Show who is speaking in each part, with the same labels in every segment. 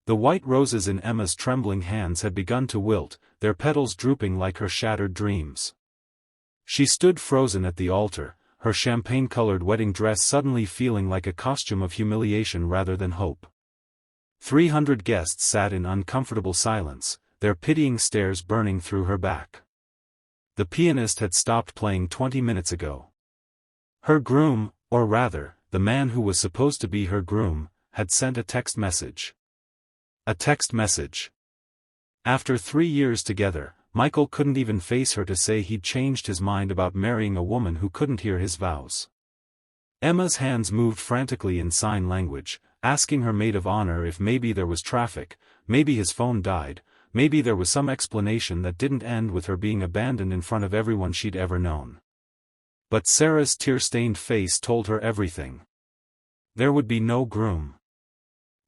Speaker 1: The white roses in Emma's trembling hands had begun to wilt, their petals drooping like her shattered dreams. She stood frozen at the altar, her champagne-colored wedding dress suddenly feeling like a costume of humiliation rather than hope. 300 guests sat in uncomfortable silence, their pitying stares burning through her back. The pianist had stopped playing 20 minutes ago. Her groom, or rather, the man who was supposed to be her groom, had sent a text message. A text message. After 3 years together, Michael couldn't even face her to say he'd changed his mind about marrying a woman who couldn't hear his vows. Emma's hands moved frantically in sign language, asking her maid of honor if maybe there was traffic, maybe his phone died, maybe there was some explanation that didn't end with her being abandoned in front of everyone she'd ever known. But Sarah's tear-stained face told her everything. There would be no groom.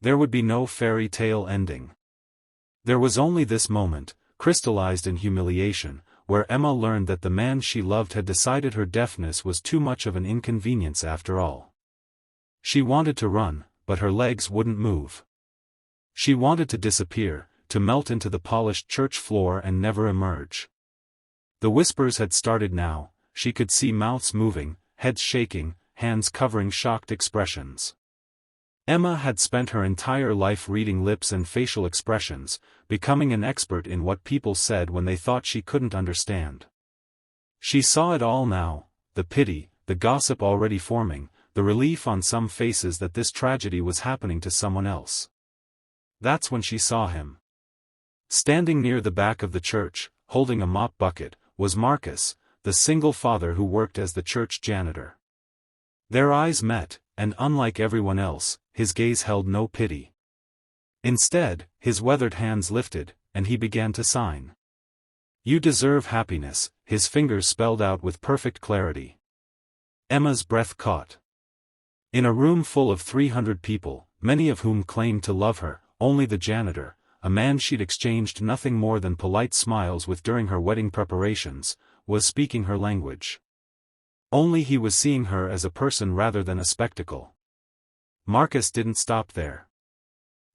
Speaker 1: There would be no fairy tale ending. There was only this moment, crystallized in humiliation, where Emma learned that the man she loved had decided her deafness was too much of an inconvenience after all. She wanted to run, but her legs wouldn't move. She wanted to disappear, to melt into the polished church floor and never emerge. The whispers had started now, she could see mouths moving, heads shaking, hands covering shocked expressions. Emma had spent her entire life reading lips and facial expressions, becoming an expert in what people said when they thought she couldn't understand. She saw it all now, the pity, the gossip already forming, the relief on some faces that this tragedy was happening to someone else. That's when she saw him. Standing near the back of the church, holding a mop bucket, was Marcus, the single father who worked as the church janitor. Their eyes met, and unlike everyone else, his gaze held no pity. Instead, his weathered hands lifted, and he began to sign. "You deserve happiness," his fingers spelled out with perfect clarity. Emma's breath caught. In a room full of 300 people, many of whom claimed to love her, only the janitor, a man she'd exchanged nothing more than polite smiles with during her wedding preparations, was speaking her language. Only he was seeing her as a person rather than a spectacle. Marcus didn't stop there.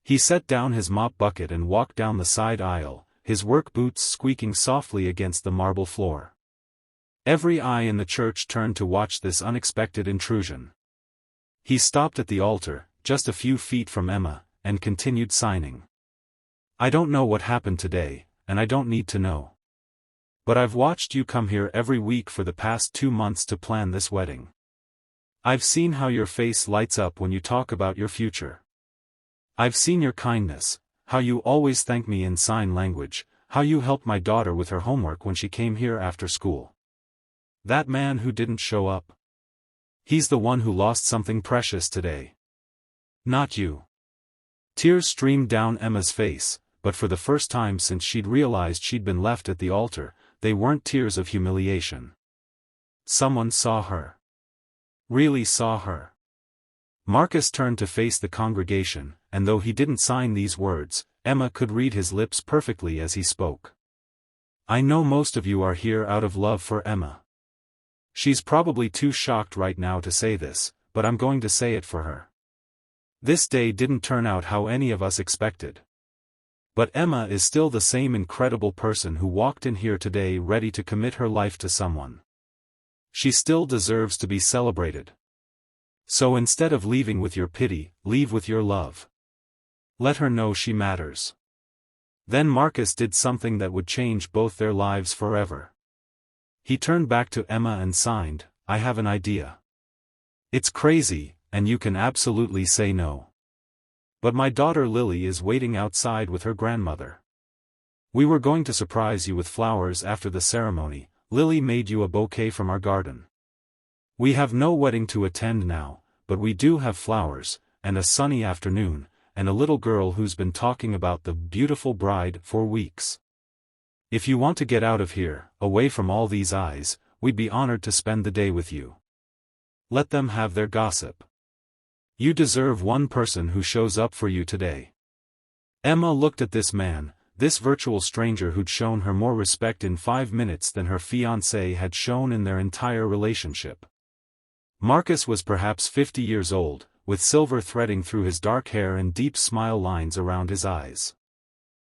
Speaker 1: He set down his mop bucket and walked down the side aisle, his work boots squeaking softly against the marble floor. Every eye in the church turned to watch this unexpected intrusion. He stopped at the altar, just a few feet from Emma, and continued signing. "I don't know what happened today, and I don't need to know. But I've watched you come here every week for the past 2 months to plan this wedding. I've seen how your face lights up when you talk about your future. I've seen your kindness, how you always thank me in sign language, how you helped my daughter with her homework when she came here after school. That man who didn't show up. He's the one who lost something precious today. Not you." Tears streamed down Emma's face, but for the first time since she'd realized she'd been left at the altar, they weren't tears of humiliation. Someone saw her. Really saw her. Marcus turned to face the congregation, and though he didn't sign these words, Emma could read his lips perfectly as he spoke. "I know most of you are here out of love for Emma. She's probably too shocked right now to say this, but I'm going to say it for her. This day didn't turn out how any of us expected. But Emma is still the same incredible person who walked in here today ready to commit her life to someone. She still deserves to be celebrated. So instead of leaving with your pity, leave with your love. Let her know she matters." Then Marcus did something that would change both their lives forever. He turned back to Emma and signed, "I have an idea. It's crazy, and you can absolutely say no. But my daughter Lily is waiting outside with her grandmother. We were going to surprise you with flowers after the ceremony. Lily made you a bouquet from our garden. We have no wedding to attend now, but we do have flowers, and a sunny afternoon, and a little girl who's been talking about the beautiful bride for weeks. If you want to get out of here, away from all these eyes, we'd be honored to spend the day with you. Let them have their gossip. You deserve one person who shows up for you today." Emma looked at this man, this virtual stranger who'd shown her more respect in 5 minutes than her fiancé had shown in their entire relationship. Marcus was perhaps 50 years old, with silver threading through his dark hair and deep smile lines around his eyes.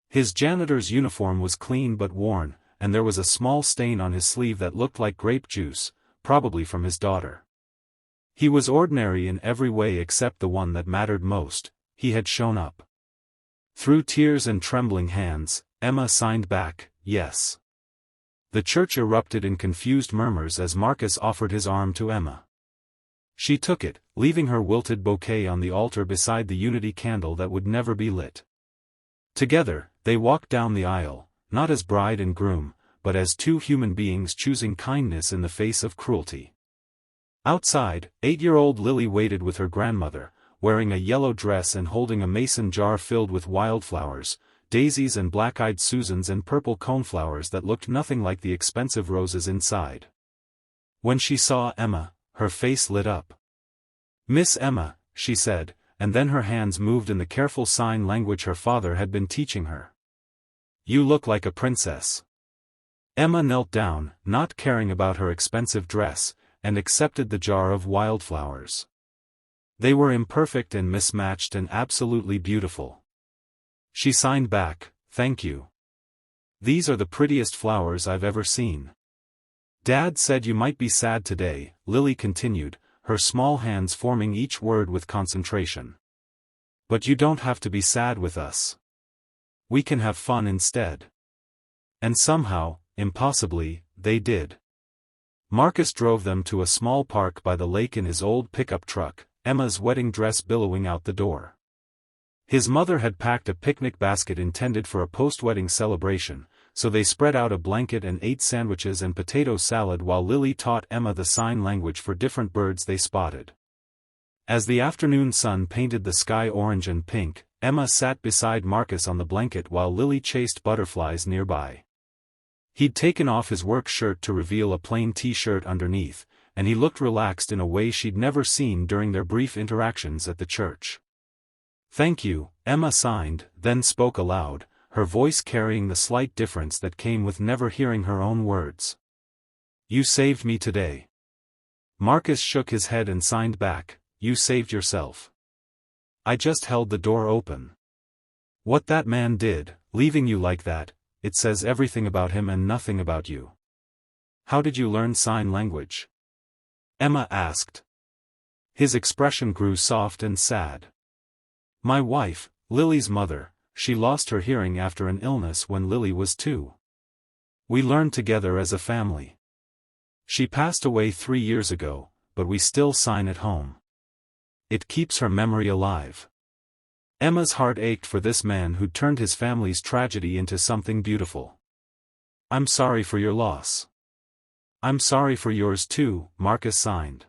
Speaker 1: His janitor's uniform was clean but worn, and there was a small stain on his sleeve that looked like grape juice, probably from his daughter. He was ordinary in every way except the one that mattered most: he had shown up. Through tears and trembling hands, Emma signed back, "Yes." The church erupted in confused murmurs as Marcus offered his arm to Emma. She took it, leaving her wilted bouquet on the altar beside the unity candle that would never be lit. Together, they walked down the aisle, not as bride and groom, but as two human beings choosing kindness in the face of cruelty. Outside, 8-year-old Lily waited with her grandmother, wearing a yellow dress and holding a mason jar filled with wildflowers, daisies and black-eyed Susans and purple coneflowers that looked nothing like the expensive roses inside. When she saw Emma, her face lit up. "Miss Emma," she said, and then her hands moved in the careful sign language her father had been teaching her. "You look like a princess." Emma knelt down, not caring about her expensive dress, and accepted the jar of wildflowers. They were imperfect and mismatched and absolutely beautiful. She signed back, "Thank you. These are the prettiest flowers I've ever seen." "Dad said you might be sad today," Lily continued, her small hands forming each word with concentration. "But you don't have to be sad with us. We can have fun instead." And somehow, impossibly, they did. Marcus drove them to a small park by the lake in his old pickup truck, Emma's wedding dress billowing out the door. His mother had packed a picnic basket intended for a post-wedding celebration, so they spread out a blanket and ate sandwiches and potato salad while Lily taught Emma the sign language for different birds they spotted. As the afternoon sun painted the sky orange and pink, Emma sat beside Marcus on the blanket while Lily chased butterflies nearby. He'd taken off his work shirt to reveal a plain t-shirt underneath, and he looked relaxed in a way she'd never seen during their brief interactions at the church. "Thank you," Emma signed, then spoke aloud, her voice carrying the slight difference that came with never hearing her own words. "You saved me today." Marcus shook his head and signed back, "You saved yourself. I just held the door open. What that man did, leaving you like that, it says everything about him and nothing about you." "How did you learn sign language?" Emma asked. His expression grew soft and sad. "My wife, Lily's mother, she lost her hearing after an illness when Lily was 2. We learned together as a family. She passed away 3 years ago, but we still sign at home. It keeps her memory alive." Emma's heart ached for this man who'd turned his family's tragedy into something beautiful. "I'm sorry for your loss." "I'm sorry for yours too," Marcus signed.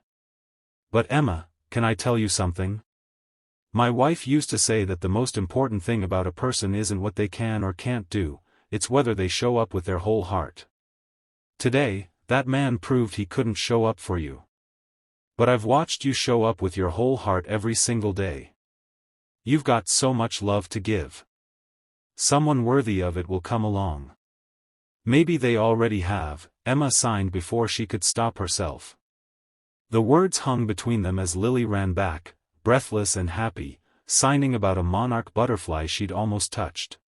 Speaker 1: "But Emma, can I tell you something? My wife used to say that the most important thing about a person isn't what they can or can't do, it's whether they show up with their whole heart. Today, that man proved he couldn't show up for you. But I've watched you show up with your whole heart every single day. You've got so much love to give. Someone worthy of it will come along." "Maybe they already have," Emma signed before she could stop herself. The words hung between them as Lily ran back, breathless and happy, signing about a monarch butterfly she'd almost touched.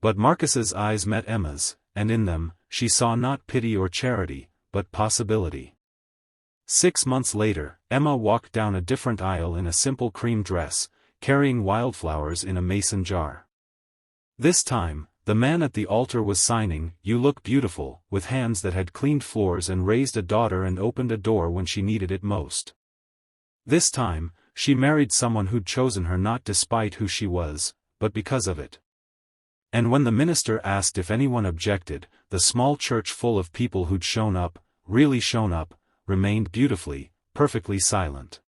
Speaker 1: But Marcus's eyes met Emma's, and in them, she saw not pity or charity, but possibility. 6 months later, Emma walked down a different aisle in a simple cream dress, carrying wildflowers in a mason jar. This time, the man at the altar was signing, "You look beautiful," with hands that had cleaned floors and raised a daughter and opened a door when she needed it most. This time, she married someone who'd chosen her not despite who she was, but because of it. And when the minister asked if anyone objected, the small church full of people who'd shown up, really shown up, remained beautifully, perfectly silent.